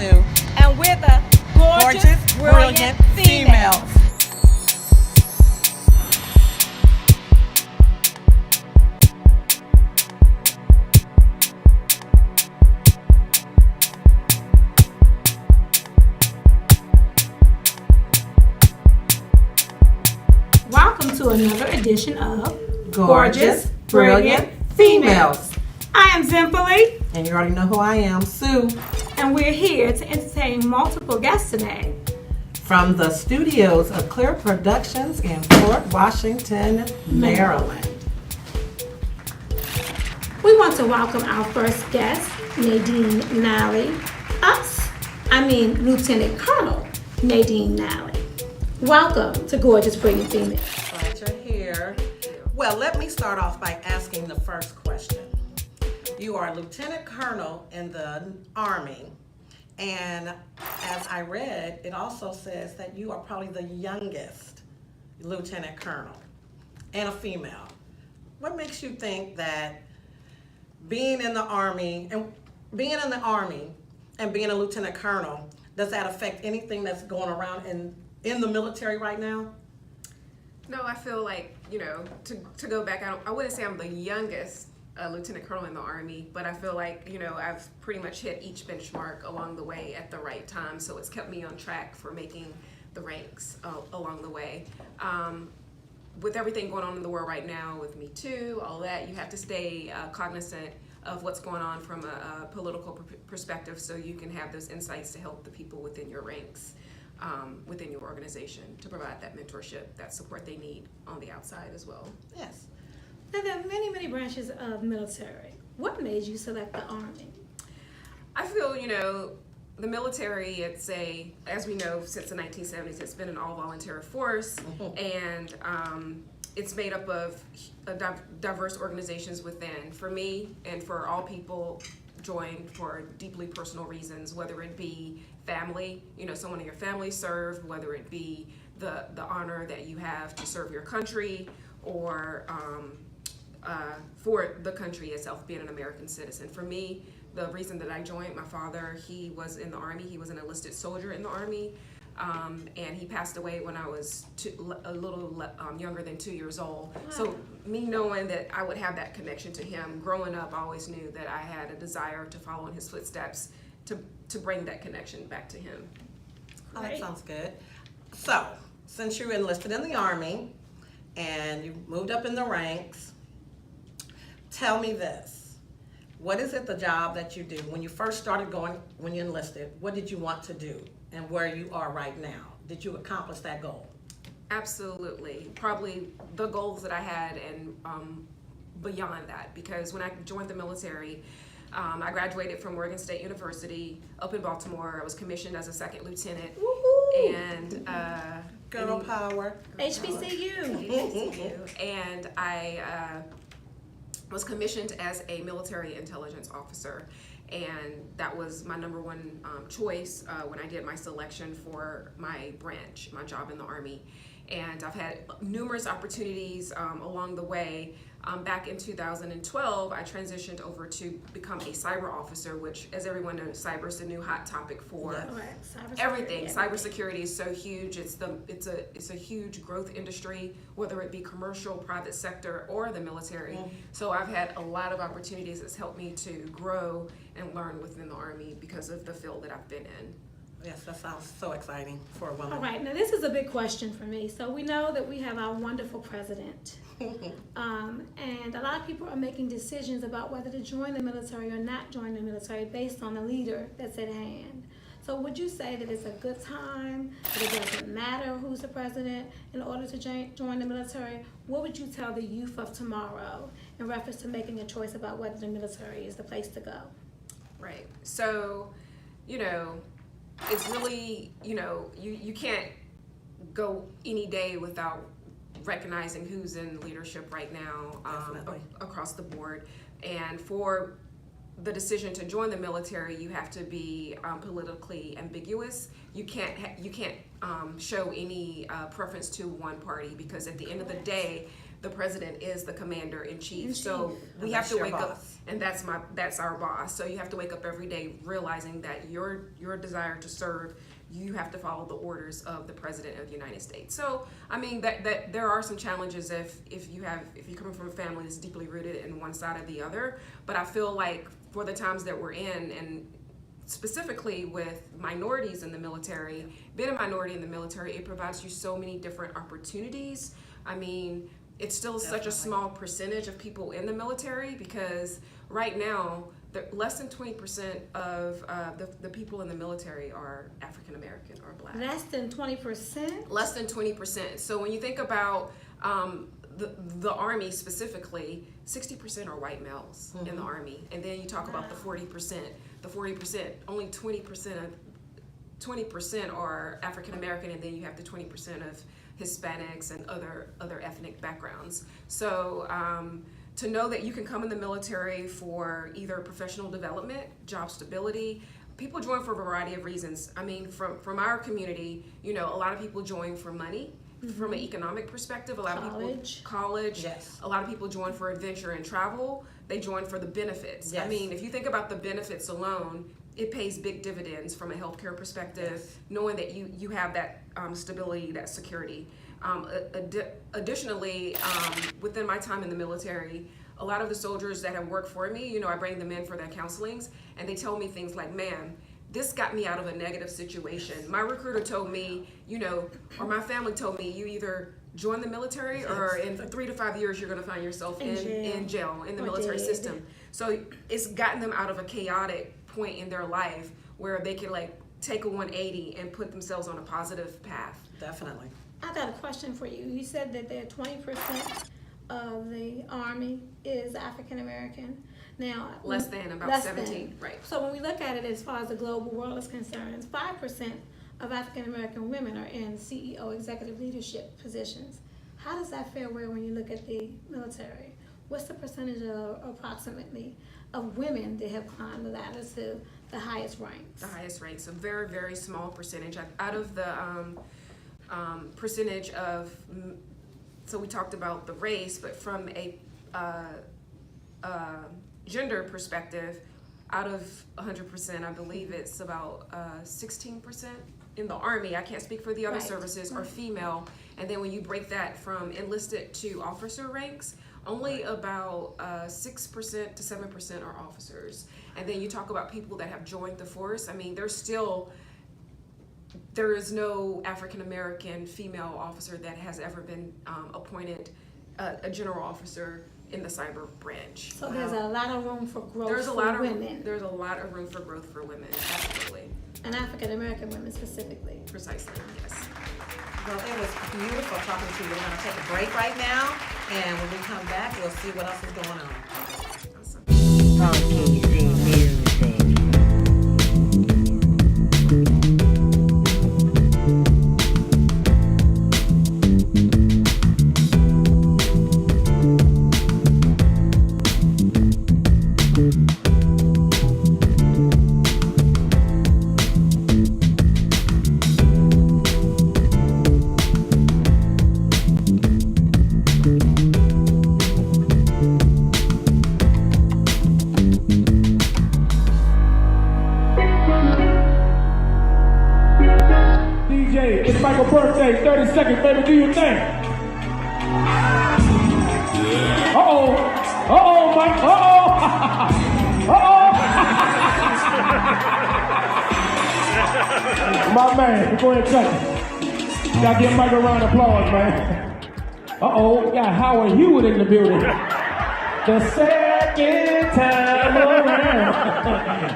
Sue. And we're the gorgeous, brilliant females. Welcome to another edition of Gorgeous, Brilliant Females. I am Zimply, And you already know who I am, Sue. and we're here to entertain multiple guests today. From the studios of Clear Productions in Fort Washington, Maryland. We want to welcome our first guest, NALLY. Lieutenant Colonel Nadine Nally. Welcome to Gorgeous Brilliant Females. Glad you're here. Well, let me start off by asking the first question. You are a lieutenant colonel in the Army, and as I read, it also says that you are probably the youngest lieutenant colonel and a female. What makes you think that being in the Army and being a lieutenant colonel, does that affect anything that's going around in the military right now? No, I feel like, to go back, I wouldn't say I'm the youngest lieutenant colonel in the Army, but I feel like, I've pretty much hit each benchmark along the way at the right time, so it's kept me on track for making the ranks along the way. With everything going on in the world right now, with Me Too, all that, you have to stay cognizant of what's going on from a political perspective, so you can have those insights to help the people within your ranks, within your organization, to provide that mentorship, that support they need on the outside as well. Yes. Now, there are many, many branches of military. What made you select the Army? I feel, the military, as we know, since the 1970s, it's been an all-volunteer force, and it's made up of diverse organizations within. For me, and for all people, join for deeply personal reasons, whether it be family, someone in your family served, whether it be the honor that you have to serve your country, or for the country itself, being an American citizen. For me, the reason that I joined, my father, he was in the Army. He was an enlisted soldier in the Army, and he passed away when I was a little younger than 2 years old. Wow. So me knowing that I would have that connection to him, growing up, I always knew that I had a desire to follow in his footsteps, to bring that connection back to him. Oh, that sounds good. So, since you enlisted in the Army and you moved up in the ranks, tell me this. What is it, the job that you do? When you first started when you enlisted, what did you want to do? And where you are right now, did you accomplish that goal? Absolutely. Probably the goals that I had and beyond that, because when I joined the military, I graduated from Oregon State University up in Baltimore. I was commissioned as a second lieutenant. Woohoo! And Girl power. HBCU. And I was commissioned as a military intelligence officer, and that was my number one choice when I did my selection for my branch, my job in the Army. And I've had numerous opportunities along the way. Back in 2012, I transitioned over to become a cyber officer, which, as everyone knows, cyber is the new hot topic for everything. Cybersecurity is so huge. It's a huge growth industry, whether it be commercial, private sector, or the military. So I've had a lot of opportunities that's helped me to grow and learn within the Army because of the field that I've been in. Yes, that sounds so exciting for a woman. All right, now this is a big question for me. So we know that we have our wonderful president. And a lot of people are making decisions about whether to join the military or not join the military based on the leader that's at hand. So would you say that it's a good time, that it doesn't matter who's the president in order to join the military? What would you tell the youth of tomorrow in reference to making a choice about whether the military is the place to go? Right. So, it's really, you can't go any day without recognizing who's in leadership right now across the board. And for the decision to join the military, you have to be politically ambiguous. You can't show any preference to one party, because at the end of the day, the president is the commander in chief. In So chief. we And have that's to your wake up, boss. and that's our boss. So you have to wake up every day realizing that your desire to serve, you have to follow the orders of the president of the United States. So I mean that there are some challenges if you're coming from a family that's deeply rooted in one side or the other. But I feel like for the times that we're in, and specifically with minorities in the military, being a minority in the military, it provides you so many different opportunities. I mean, it's still such a small percentage of people in the military, because right now, less than 20% of the people in the military are African American or Black. Less than 20%? Less than 20%. So when you think about the Army specifically, 60% are white males in the Army. And then you talk about the 40%. The 40%, only 20% are African American, and then you have the 20% of Hispanics and other ethnic backgrounds. So to know that you can come in the military for either professional development, job stability. People join for a variety of reasons. I mean, from our community, you know, a lot of people join for money. From an economic perspective, a lot of people college. Yes. A lot of people join for adventure and travel. They join for the benefits. Yes. I mean, if you think about the benefits alone, it pays big dividends from a healthcare perspective, knowing that you have that stability, that security. Additionally, within my time in the military, a lot of the soldiers that have worked for me, you know, I bring them in for their counselings, and they tell me things like, "Man, this got me out of a negative situation. My recruiter told me, you know, or my family told me, you either join the military or in 3 to 5 years you're going to find yourself in jail in the military system." So it's gotten them out of a chaotic point in their life where they can like take a 180 and put themselves on a positive path. Definitely. I got a question for you. You said that there 20% of the Army is African American. Now, Less than about less 17, than. right. So when we look at it as far as the global world is concerned, 5% of African American women are in CEO executive leadership positions. How does that fare when you look at the military? What's the percentage approximately of women that have climbed the ladder to the highest ranks? The highest ranks, a very, very small percentage. Out of the percentage of, so we talked about the race, but from a gender perspective, out of 100%, I believe it's about 16% in the Army. I can't speak for the other services, are female. And then when you break that from enlisted to officer ranks, only about 6% to 7% are officers. And then you talk about people that have joined the force. I mean, there is no African American female officer that has ever been appointed a general officer in the cyber branch. So there's a lot of room for growth There's a for lot of women. There's a lot of room for growth for women, absolutely. And African American women specifically. Precisely, yes. Well, it was beautiful talking to you. We're going to take a break right now, and when we come back, we'll see what else is going on. Awesome. Funky music. It's Michael's birthday, 30 seconds, baby, do your thing. Uh-oh. Uh-oh, Mike. Uh-oh. Uh-oh. My man, go ahead and touch it. Gotta give Mike a round of applause, man. Uh-oh, got Howard Hewitt in the building. The second time around,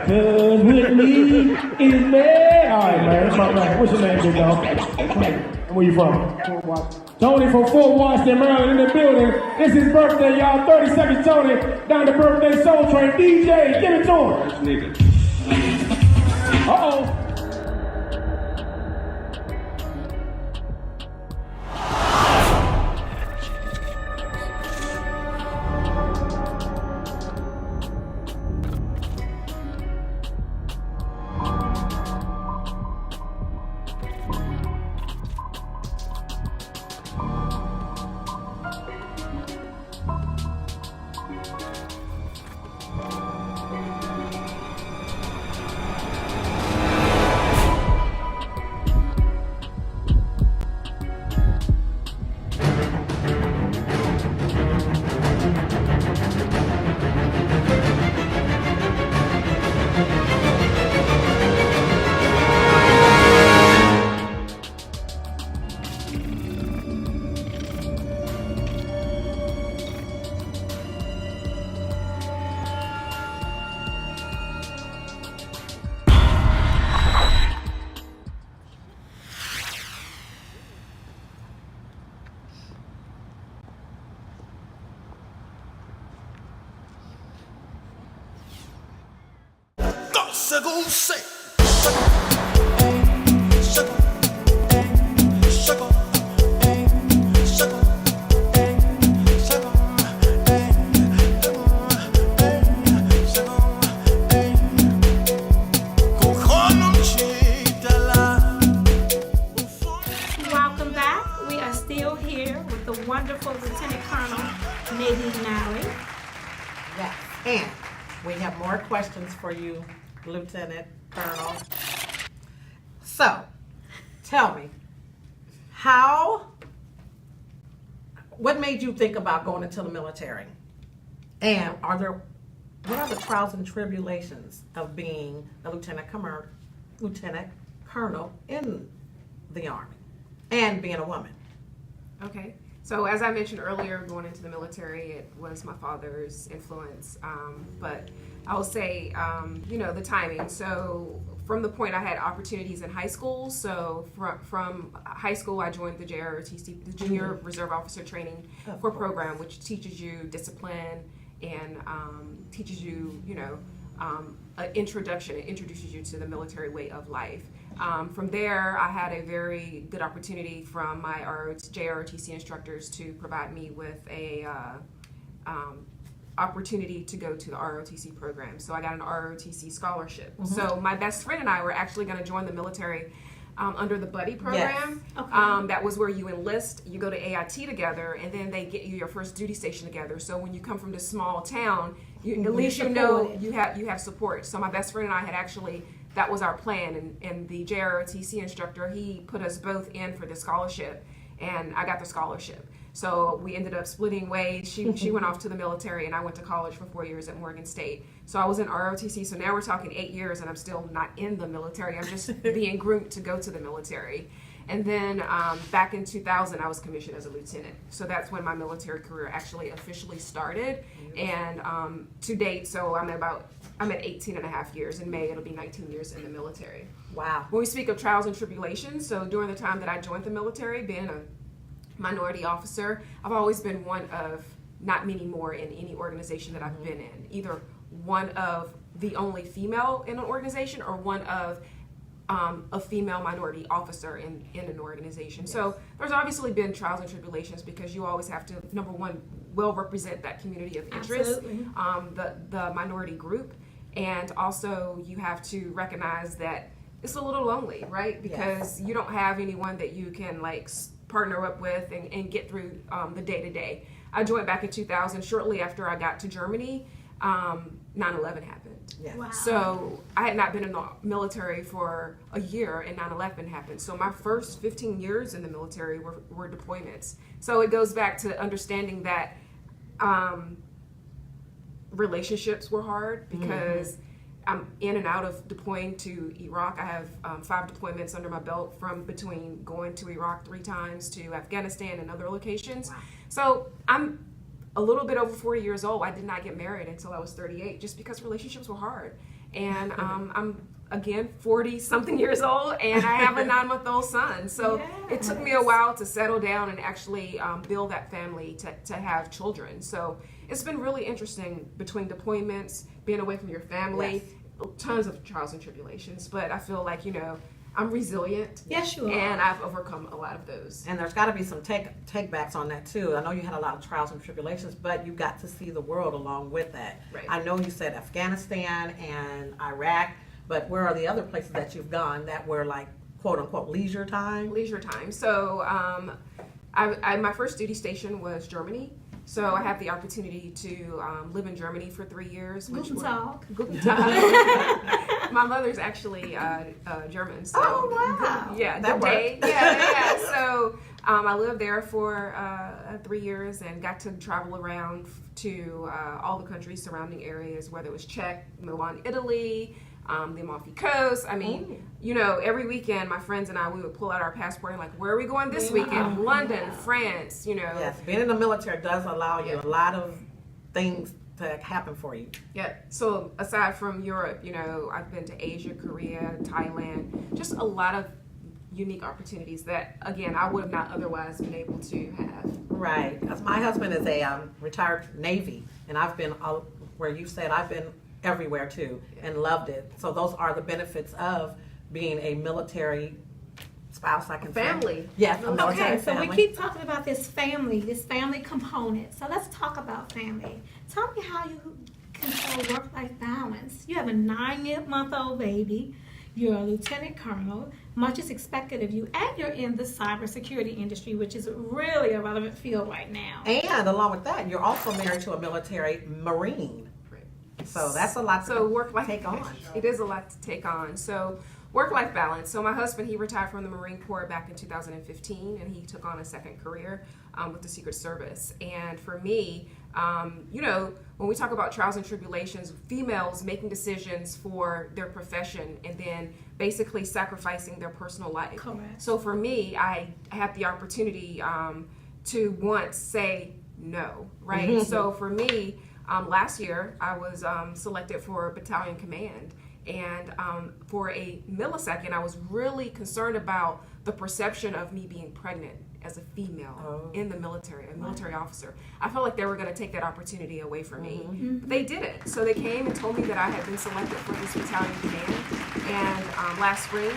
'cause Whitney is mad. All right, man, that's my man. What's your name, big dog? Where you from? Fort Washington. Tony from Fort Washington, Maryland, in the building. It's his birthday, y'all. 30 seconds, Tony. Down the birthday soul train. DJ, give it to him. Uh-oh. sugar say. Welcome back. We are still here with the wonderful Lieutenant Colonel Nadine Nally. Yes, and we have more questions for you, Lieutenant Colonel. So, tell me, what made you think about going into the military? And what are the trials and tribulations of being a lieutenant colonel in the Army and being a woman? Okay. So as I mentioned earlier, going into the military, it was my father's influence. But I will say, the timing. So from the point I had opportunities in high school. So from high school, I joined the JROTC, the Junior Reserve Officer Training for Program, which teaches you discipline and teaches you, an introduction. It introduces you to the military way of life. From there, I had a very good opportunity from my JROTC instructors to provide me with a opportunity to go to the ROTC program. So I got an ROTC scholarship. Mm-hmm. So my best friend and I were actually going to join the military under the buddy program. Yes. Okay. That was where you enlist, you go to AIT together, and then they get you your first duty station together. So when you come from this small town, at least you know you have support. So my best friend and I had actually, that was our plan, and the JROTC instructor, he put us both in for the scholarship, and I got the scholarship. So we ended up splitting ways. She went off to the military, and I went to college for 4 years at Morgan State. So I was in ROTC, so now we're talking 8 years, and I'm still not in the military. I'm just being groomed to go to the military. And then back in 2000, I was commissioned as a lieutenant. So that's when my military career actually officially started. And to date, so I'm at 18 and a half years. In May, it'll be 19 years in the military. Wow. When we speak of trials and tribulations, so during the time that I joined the military, being a minority officer, I've always been one of not many more in any organization that I've been in. Either one of the only female in an organization or one of a female minority officer in an organization. Yes. So there's obviously been trials and tribulations because you always have to, number one, well represent that community of interest, the minority group, and also you have to recognize that it's a little lonely, right? Because you don't have anyone that you can partner up with and get through the day-to-day. I joined back in 2000. Shortly after I got to Germany, 9/11 happened. Yeah. Wow. So I had not been in the military for a year, and 9/11 happened. So my first 15 years in the military were deployments. So it goes back to understanding that relationships were hard because I'm in and out of deploying to Iraq. I have 5 deployments under my belt from between going to Iraq 3 times to Afghanistan and other locations. Wow. So I'm a little bit over 40 years old. I did not get married until I was 38 just because relationships were hard. And I'm, again, 40-something years old, and I have a 9-month-old son. So it took me a while to settle down and actually build that family to have children. So it's been really interesting between deployments, being away from your family, tons of trials and tribulations. But I feel like, I'm resilient. Yes, you are. And I've overcome a lot of those. And there's got to be some take-backs on that, too. I know you had a lot of trials and tribulations, but you got to see the world along with that. Right. I I know you said Afghanistan and Iraq, but where are the other places that you've gone that were quote-unquote leisure time? Leisure time. So my first duty station was Germany. So I had the opportunity to live in Germany for 3 years. Guten Tag. Guten Tag. My mother's actually German. So, oh, wow. Yeah, that day. Yeah. So I lived there for 3 years and got to travel around to all the countries surrounding areas, whether it was Czech, Milan, Italy, the Amalfi Coast. I mean, every weekend, my friends and I, we would pull out our passport and where are we going this weekend? London, France, Yes, being in the military does allow you a lot of things to happen for you. Yeah, so aside from Europe, I've been to Asia, Korea, Thailand, just a lot of unique opportunities that, again, I would have not otherwise been able to have. Right, because my husband is a retired Navy, and I've been where you said I've been everywhere too, and loved it. So those are the benefits of being a military spouse, I can say. Family. Yes, a military Okay, so family. we keep talking about this family component. So let's talk about family. Tell me how you control work-life balance. You have a 9-month-old baby. You're a lieutenant colonel. Much is expected of you, and you're in the cybersecurity industry, which is really a relevant field right now. And along with that, you're also married to a military Marine. So that's a lot So to work-life take on. It is a lot to take on. So work-life balance. So my husband, he retired from the Marine Corps back in 2015, and he took on a second career with the Secret Service. And for me, you know, when we talk about trials and tribulations, females making decisions for their profession and then basically sacrificing their personal life. Correct. So for me, I had the opportunity to once say no, right? So for me, last year, I was selected for battalion command. And for a millisecond, I was really concerned about the perception of me being pregnant as a female in the military, a military officer. I felt like they were going to take that opportunity away from me. But they didn't. So they came and told me that I had been selected for this battalion command and last spring.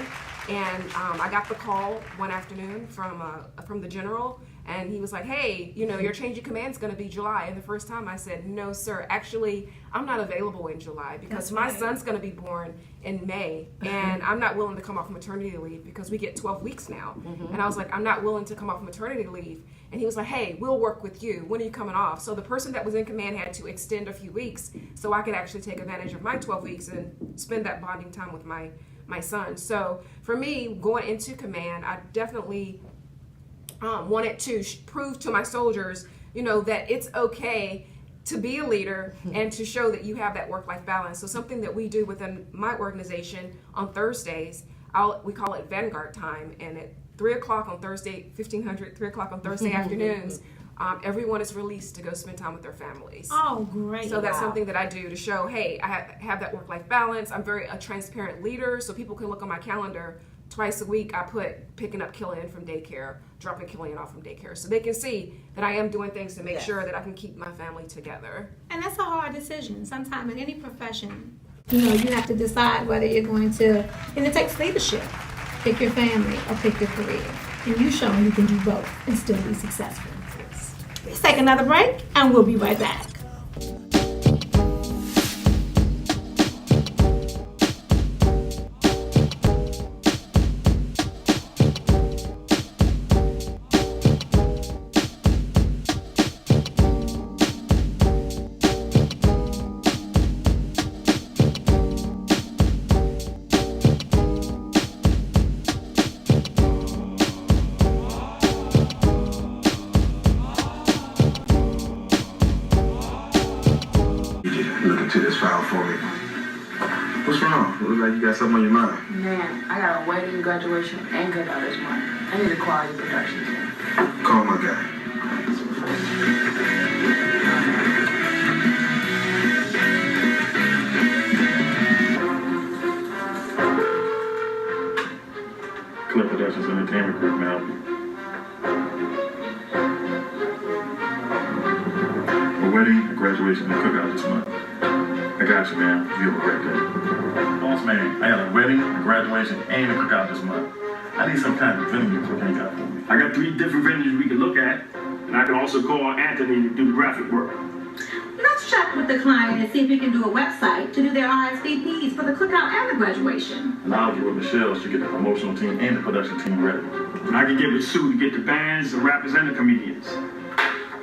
And I got the call one afternoon from the general. And he was like, hey, you know, your change of command is going to be July. And the first time I said, no, sir, actually, I'm not available in July because my son's going to be born in May. And I'm not willing to come off maternity leave because we get 12 weeks now. And I was like, I'm not willing to come off maternity leave. And he was like, hey, we'll work with you. When are you coming off? So the person that was in command had to extend a few weeks so I could actually take advantage of my 12 weeks and spend that bonding time with my son. So for me, going into command, I definitely wanted to prove to my soldiers, you know, that it's okay to be a leader and to show that you have that work-life balance. So something that we do within my organization on Thursdays, we call it Vanguard time, and at 3 o'clock on Thursday, 1500, 3 o'clock on Thursday afternoons, everyone is released to go spend time with their families. Oh, great. So that's something that I do to show, hey, I have that work-life balance. I'm a transparent leader, so people can look on my calendar. Twice a week, I put picking up Killian from daycare, dropping Killian off from daycare. So they can see that I am doing things to make sure that I can keep my family together. And that's a hard decision. Sometimes in any profession, you know, you have to decide whether you're going to, and it takes leadership. Pick your family or pick your career. And you've shown you can do both and still be successful. Let's take another break and we'll be right back. Look into this file for me. What's wrong? It looks like you got something on your mind. Man, I got a wedding, graduation, and cookout this month. I need a quality production team. Call my guy. Clip Productions Entertainment Group, may I help you? A wedding, a graduation, and a cookout this month. I got you, man. You have a great day. Boss man, I got a wedding, a graduation, and a cookout this month. I need some kind of venue to hang out for me. I got 3 different venues we can look at, and I can also call Anthony to do the graphic work. Let's check with the client and see if we can do a website to do their RSVPs for the cookout and the graduation. And I'll get with Michelle to get the promotional team and the production team ready. And I can get with Sue to get the bands, the rappers, and the comedians.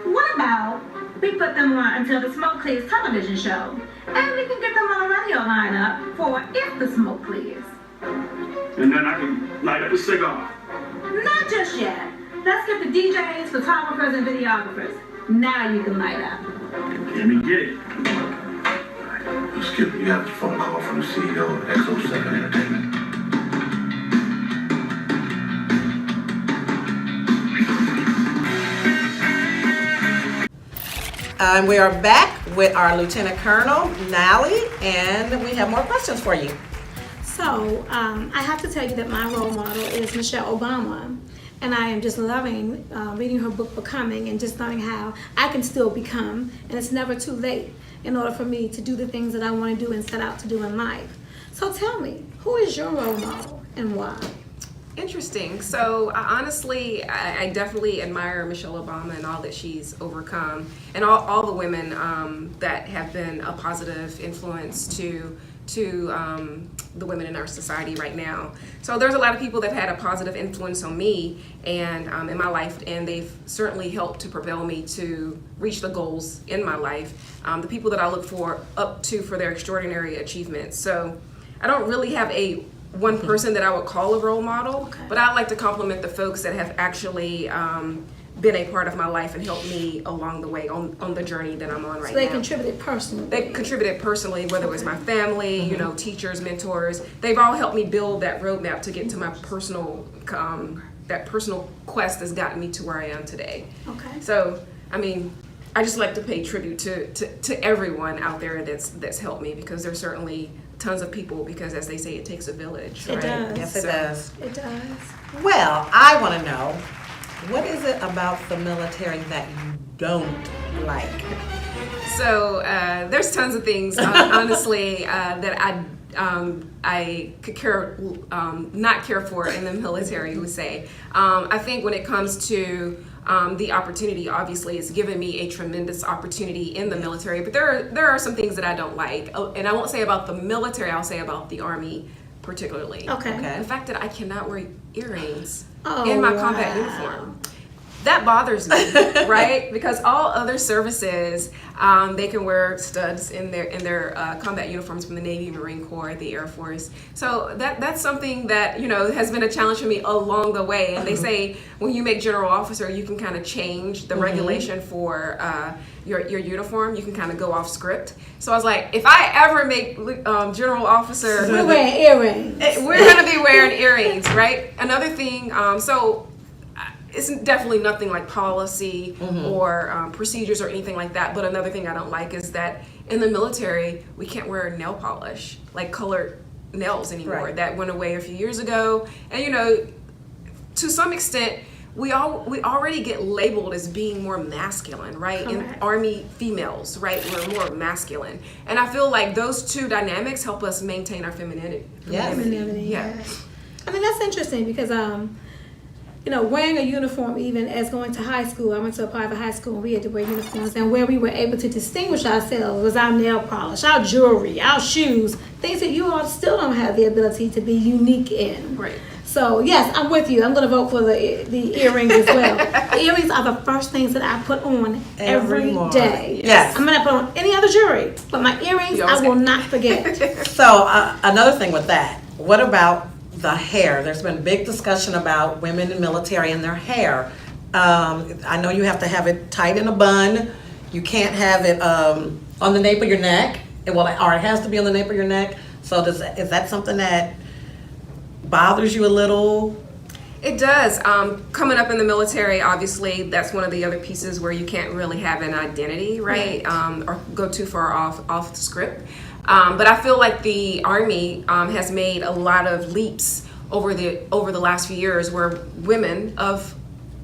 What about we put them on until the smoke clears television show, and we can get them on a radio lineup for if the smoke clears. And then I can light up a cigar. Not just yet. Let's get the DJs, photographers, and videographers. Now you can light up. Let me get it. Skip, you have a phone call from the CEO of XO7 Entertainment. And we are back with our Lieutenant Colonel, Nally, and we have more questions for you. So I have to tell you that my role model is Michelle Obama. And I am just loving reading her book, Becoming, and just learning how I can still become, and it's never too late. in order for me to do the things that I want to do and set out to do in life. So tell me, who is your role model and why? Interesting. So honestly, I definitely admire Michelle Obama and all that she's overcome, and all the women that have been a positive influence to the women in our society right now. So there's a lot of people that have had a positive influence on me and in my life, and they've certainly helped to propel me to reach the goals in my life. The people that I look up to for their extraordinary achievements. So I don't really have one person that I would call a role model, but I like to compliment the folks that have actually been a part of my life and helped me along the way on the journey that I'm on right now. So they contributed personally. They contributed personally, whether it was my family, you know, teachers, mentors. They've all helped me build that roadmap to get to my personal, that personal quest that's gotten me to where I am today. Okay. So, I mean, I just like to pay tribute to everyone out there that's helped me, because there's certainly tons of people, because as they say, it takes a village. It right? does. Yes, it does. It does. Well, I want to know, what is it about the military that you don't like? So there's tons of things, honestly, that I could not care for in the military, you would say. I think when it comes to the opportunity, obviously, it's given me a tremendous opportunity in the military, but there are some things that I don't like. And I won't say about the military, I'll say about the Army particularly. Okay. Okay. The fact that I cannot wear earrings in my combat uniform. That bothers me, right? Because all other services, they can wear studs in their combat uniforms from the Navy, Marine Corps, the Air Force. So that's something that, you know, has been a challenge for me along the way. And they say when you make general officer, you can kind of change the regulation for your uniform. You can kind of go off script. So I was like, if I ever make general officer, We're wearing earrings. we're gonna be wearing earrings, right? Another thing, it's definitely nothing like policy or procedures or anything like that. But another thing I don't like is that in the military, we can't wear nail polish, like colored nails anymore. Right. That went away a few years ago. And you know, to some extent, we already get labeled as being more masculine, right? Correct. In Army females, right? We're more masculine. And I feel like those two dynamics help us maintain our femininity. Yes. Femininity, Yeah. yes. I mean, that's interesting because, you know, wearing a uniform, even as going to high school, I went to a private high school and we had to wear uniforms, and where we were able to distinguish ourselves was our nail polish, our jewelry, our shoes, things that you all still don't have the ability to be unique in. Right. So yes, I'm with you. I'm going to vote for the earrings as well. The earrings are the first things that I put on every morning. day. Yes. I'm going to put on any other jewelry, but my earrings I will not forget. So another thing with that, what about the hair? There's been big discussion about women in military and their hair. I know you have to have it tight in a bun. You can't have it on the nape of your neck. Or it has to be on the nape of your neck. So is that something that bothers you a little? It does. Coming up in the military, obviously, that's one of the other pieces where you can't really have an identity, right? Or go too far off the script. But I feel like the Army has made a lot of leaps over the last few years where women of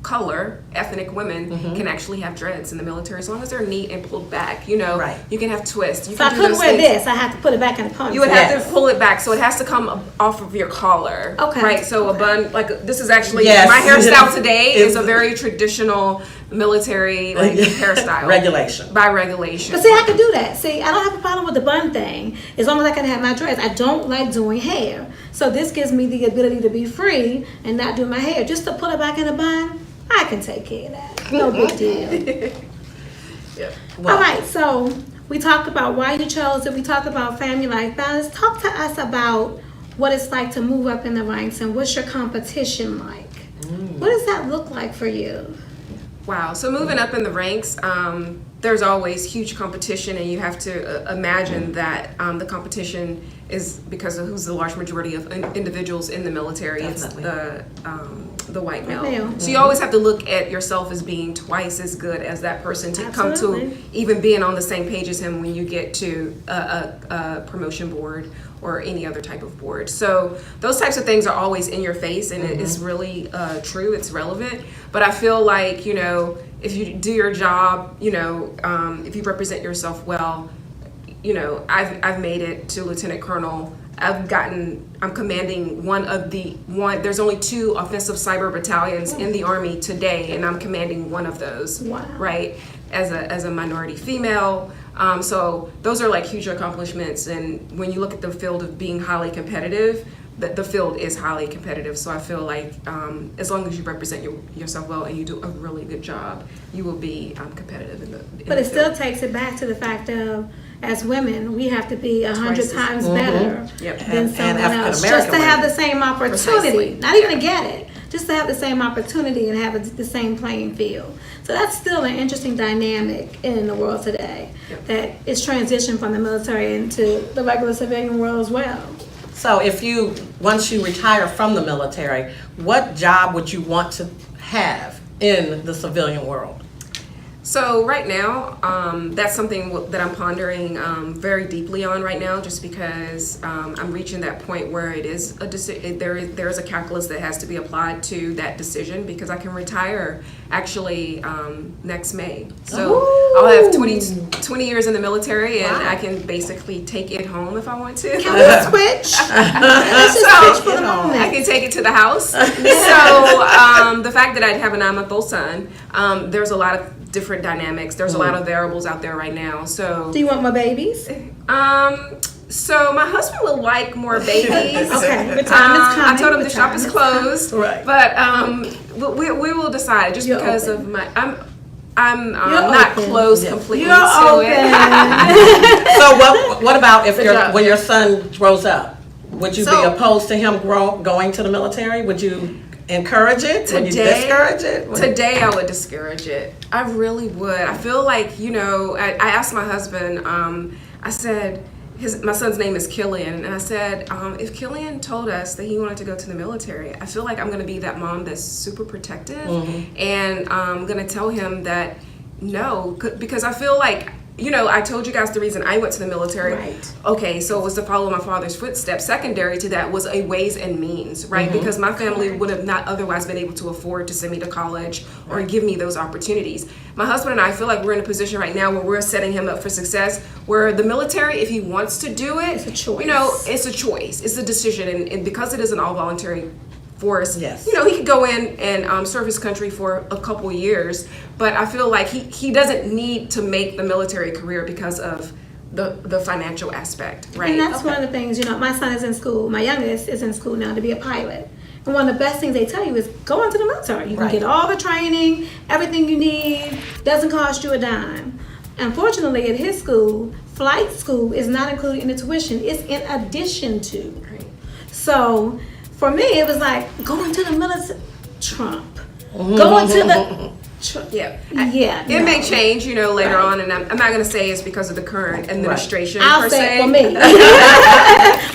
color, ethnic women, can actually have dreads in the military as long as they're neat and pulled back. You know, Right. you can have twists. You So can I do couldn't those wear things. this. I had to put it back in the ponytail. You would have Yes. to pull it back, so it has to come off of your collar. Okay. Right. So a bun, like this is actually Yes. my hairstyle today It's- is a very traditional military hairstyle. Regulation. By regulation. But see, I can do that. See, I don't have a problem with the bun thing as long as I can have my dreads. I don't like doing hair. So this gives me the ability to be free and not do my hair. Just to put it back in a bun, I can take care of that. No big deal. Well, All right, so we talked about why you chose it. We talked about family life balance. Talk to us about what it's like to move up in the ranks and what's your competition like. What does that look like for you? Wow. So moving up in the ranks, there's always huge competition, and you have to imagine that the competition is because of who's the large majority of individuals in the military. Definitely. It's the white male. Male. So you always have to look at yourself as being twice as good as that person to come Absolutely. to even being on the same page as him when you get to a promotion board or any other type of board. So those types of things are always in your face, and it is really true, it's relevant. But I feel like, you know, if you do your job, you know, if you represent yourself well, I've made it to Lieutenant Colonel. I'm commanding there's only 2 offensive cyber battalions in the Army today, and I'm commanding one of those. Wow. Right, as a minority female. So those are like huge accomplishments, and when you look at the field of being highly competitive, the field is highly competitive. So I feel like as long as you represent yourself well and you do a really good job, you will be competitive in the But it field. still takes it back to the fact of, as women, we have to be 100 times better than someone else, just to have the same opportunity. Precisely. Not even to get it, just to have the same opportunity and have the same playing field. So that's still an interesting dynamic in the world today, that it's transitioned from the military into the regular civilian world as well. So once you retire from the military, what job would you want to have in the civilian world? So right now, that's something that I'm pondering very deeply on right now, just because I'm reaching that point where it is there is a calculus that has to be applied to that decision, because I can retire actually next May. So I'll have 20 years in the military, and I can basically take it home if I want to. Can we switch? Let's just switch for the moment. I can take it to the house. So the fact that I have a 9-month-old son, there's a lot of different dynamics. There's a lot of variables out there right now. So Do you want more babies? So my husband would like more babies. Okay, the time is coming. I told him The the shop time is is closed. Right. But we will decide, just You're because open. of my I'm You're not open. close completely You're to open. it. So what about if job. when your son grows up? Would you be So- opposed to him going to the military? Would you encourage it? Would you Today- discourage it? Today I would discourage it. I really would. I feel like, I asked my husband, I said, my son's name is Killian, and I said, if Killian told us that he wanted to go to the military, I feel like I'm going to be that mom that's super protective, and I'm going to tell him that no, because I feel like, I told you guys the reason I went to the military. Right. Okay, so it was to follow my father's footsteps. Secondary to that was a ways and means, right? Because my family would have not otherwise been able to afford to send me to college or give me those opportunities. My husband and I feel like we're in a position right now where we're setting him up for success, where the military, if he wants to do it, It's a choice. It's a choice. It's a decision. And because it is an all-voluntary force, Yes. he could go in and serve his country for a couple years, but I feel like he doesn't need to make the military career because of the financial aspect, right? And that's one of the things, my son is in school, my youngest is in school now to be a pilot. And one of the best things they tell you is go into the military. You can get all the training, everything you need, doesn't cost you a dime. Unfortunately, at his school, flight school is not included in the tuition. It's in addition to. Right. So for me, it was like going to the military, Trump. Going to the, It no. may change, later on, and I'm not going to say it's because of the current administration I'll per say se. it for me.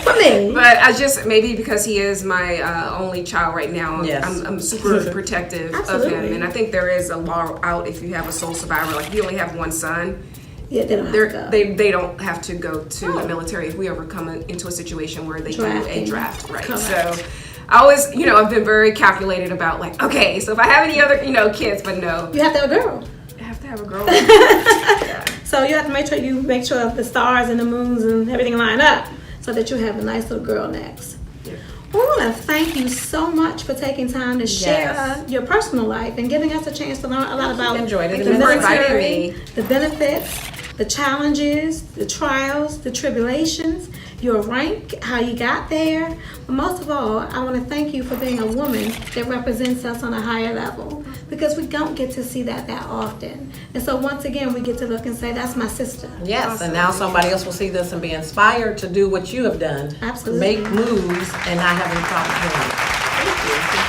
For me. But I just, maybe because he is my only child right now, Yes. I'm super protective of him. Absolutely. And I think there is a law out if you have a sole survivor, like if you only have one son, Yeah, they don't have to go. they don't have to go to the military if we ever come into a situation where they do a Drafting. draft, right? Correct. So I always, I've been very calculated about like, okay, so if I have any other, kids, but no, You have to have a girl. I have to have a girl. Yeah. So you have to make sure the stars and the moons and everything line up so that you have a nice little girl next. Yeah. We want to thank you so much for taking time to share Yes. your personal life and giving us a chance to learn a lot about Enjoyed it the Thank you for inviting military, me. the benefits, the challenges, the trials, the tribulations, your rank, how you got there. But most of all, I want to thank you for being a woman that represents us on a higher level, because we don't get to see that often. And so once again, we get to look and say, that's my sister. Yes, and now somebody else will see this and be inspired to do what you have done. Absolutely. Make moves and not have any problems doing it.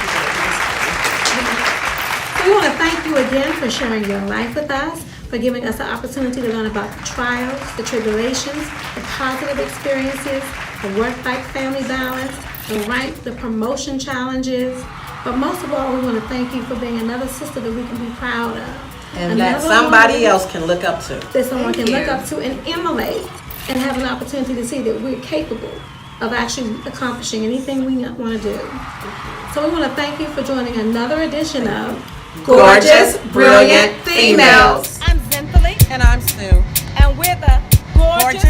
So we want to thank you again for sharing your life with us, for giving us the opportunity to learn about the trials, the tribulations, the positive experiences, the work-life family balance, the rank, the promotion challenges. But most of all, we want to thank you for being another sister that we can be proud of. And that Another somebody woman else can look up to. that someone can Thank look you. up to and emulate, and have an opportunity to see that we're capable of actually accomplishing anything we want to do. So we want to thank you for joining another edition of Gorgeous, Brilliant Females. I'm Zinthally, And I'm Sue. and we're the Gorgeous,